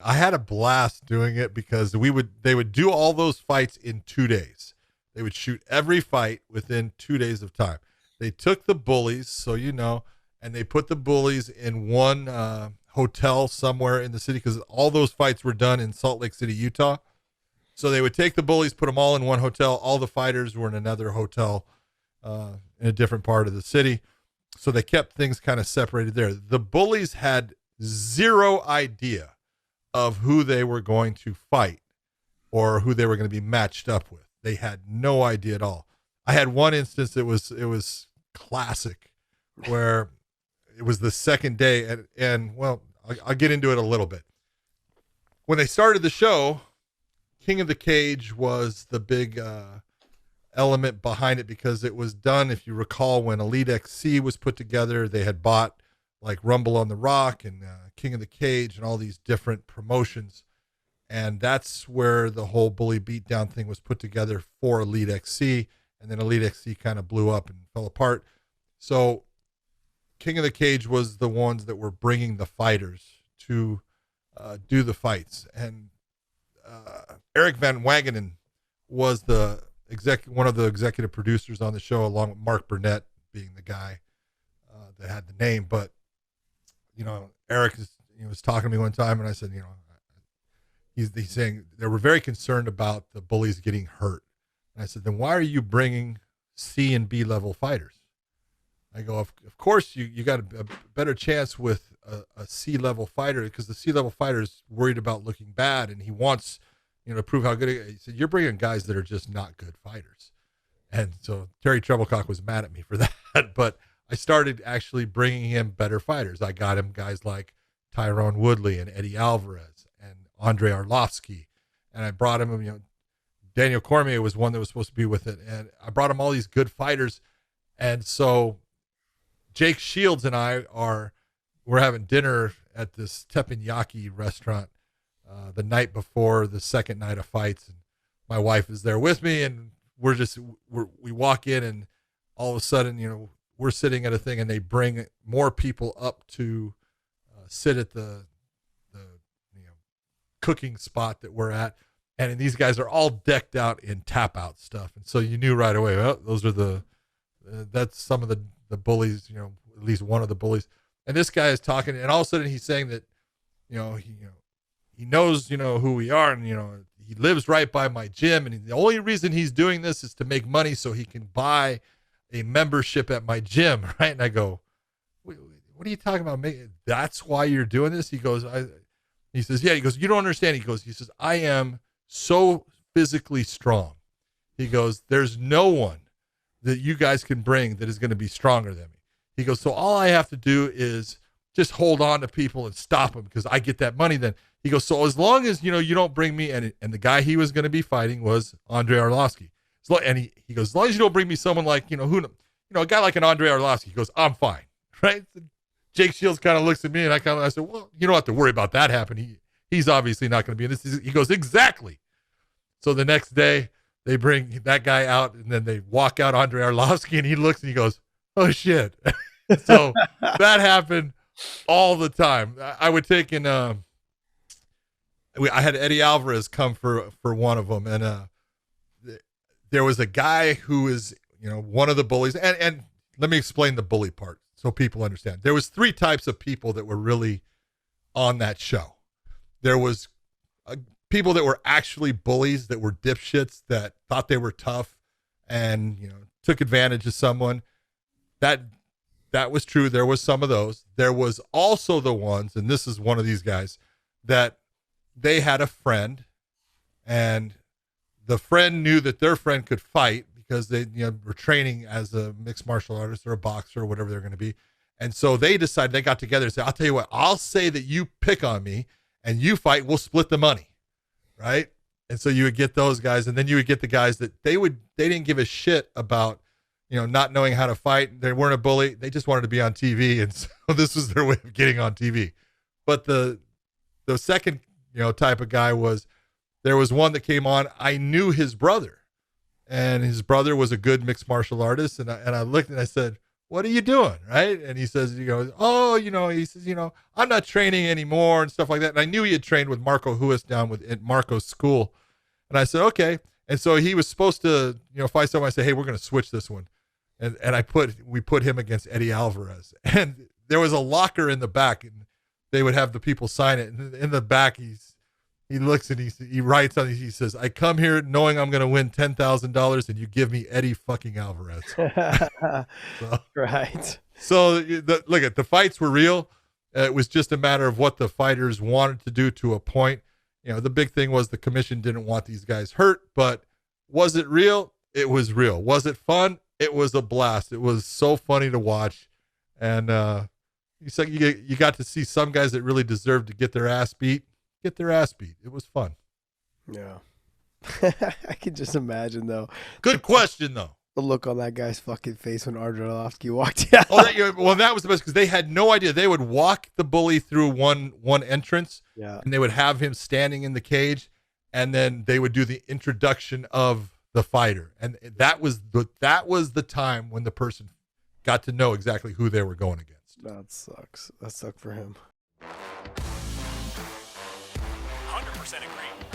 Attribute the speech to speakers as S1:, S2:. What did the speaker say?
S1: I had a blast doing it because they would do all those fights in 2 days. They would shoot every fight within 2 days of time. They took the bullies, so and they put the bullies in one hotel somewhere in the city because all those fights were done in Salt Lake City, Utah. So they would take the bullies, put them all in one hotel. All the fighters were in another hotel in a different part of the city. So they kept things kind of separated there. The bullies had zero idea of who they were going to fight or who they were going to be matched up with. They had no idea at all. I had one instance it was classic where it was the second day and well, I'll get into it a little bit. When they started the show, King of the Cage was the big element behind it because it was done, if you recall, when Elite XC was put together. They had bought like Rumble on the Rock and King of the Cage and all these different promotions. And that's where the whole Bully Beatdown thing was put together for Elite XC. And then Elite XC kind of blew up and fell apart. So King of the Cage was the ones that were bringing the fighters to do the fights. And Eric Van Wagenen was one of the executive producers on the show, along with Mark Burnett being the guy that had the name. But Eric was talking to me one time, and I said, he's saying they were very concerned about the bullies getting hurt. And I said, then why are you bringing C and B level fighters? I go, of course you got a better chance with a C level fighter because the C level fighter is worried about looking bad and he wants, to prove how good he said, you're bringing guys that are just not good fighters. And so Terry Treblecock was mad at me for that, but I started actually bringing him better fighters. I got him guys like Tyrone Woodley and Eddie Alvarez and Andre Arlovsky. And I brought him, Daniel Cormier was one that was supposed to be with it. And I brought him all these good fighters. And so Jake Shields and we're having dinner at this teppanyaki restaurant the night before the second night of fights. And my wife is there with me, and we walk in, and all of a sudden, we're sitting at a thing, and they bring more people up to sit at the cooking spot that we're at. And these guys are all decked out in tap out stuff. And so you knew right away, well, those are that's some of the bullies, at least one of the bullies. And this guy is talking, and all of a sudden he's saying that, he knows, who we are, and, he lives right by my gym. And the only reason he's doing this is to make money so he can buy a membership at my gym. Right. And I go, what are you talking about? That's why you're doing this? He goes, he says, yeah, he goes, you don't understand. He says, I am so physically strong. He goes, there's no one that you guys can bring that is going to be stronger than me. He goes, so all I have to do is just hold on to people and stop them because I get that money then. He goes, so as long as, you don't bring me, and the guy he was going to be fighting was Andre Arlovsky. And he goes, as long as you don't bring me someone like, a guy like an Andre Arlovsky, he goes, I'm fine. Right. Jake Shields kind of looks at me, and I said, well, you don't have to worry about that happening. He's obviously not going to be in this. He goes, exactly. So the next day they bring that guy out, and then they walk out Andre Arlovsky, and he looks and he goes, oh shit. So that happened all the time. I would take in, I had Eddie Alvarez come for one of them. And there was a guy who is, one of the bullies. And let me explain the bully part so people understand. There was 3 types of people that were really on that show. There was people that were actually bullies, that were dipshits, that thought they were tough and, took advantage of someone. That was true. There was some of those. There was also the ones, and this is one of these guys, that they had a friend, and the friend knew that their friend could fight because they were training as a mixed martial artist or a boxer or whatever they're going to be. And so they decided, they got together and said, I'll tell you what, I'll say that you pick on me and you fight, we'll split the money. Right. And so you would get those guys, and then you would get the guys that they didn't give a shit about, not knowing how to fight. They weren't a bully. They just wanted to be on TV. And so this was their way of getting on TV. But the second, type of guy there was one that came on. I knew his brother, and his brother was a good mixed martial artist. And I looked and I said, what are you doing? Right. And he says, he goes, oh, he says, I'm not training anymore and stuff like that. And I knew he had trained with Marco Huis down at Marco's school. And I said, okay. And so he was supposed to, fight someone. I said, hey, we're going to switch this one. And we put him against Eddie Alvarez. And there was a locker in the back, and they would have the people sign it. And in the back, he looks and he writes on it. He says, I come here knowing I'm going to win $10,000 and you give me Eddie fucking Alvarez. So,
S2: Right.
S1: So look at the fights were real. It was just a matter of what the fighters wanted to do to a point. The big thing was the commission didn't want these guys hurt, but was it real? It was real. Was it fun? It was a blast. It was so funny to watch. And you got to see some guys that really deserved to get their ass beat. It was fun.
S2: Yeah. I can just imagine, though.
S1: Good question, though.
S2: The look on that guy's fucking face when Arlovsky walked out.
S1: That was the best because they had no idea. They would walk the bully through one entrance, and they would have him standing in the cage, and then they would do the introduction of the fighter, and that was the time when the person got to know exactly who they were going against.
S2: That sucks. That sucked for him.
S3: 100% agree.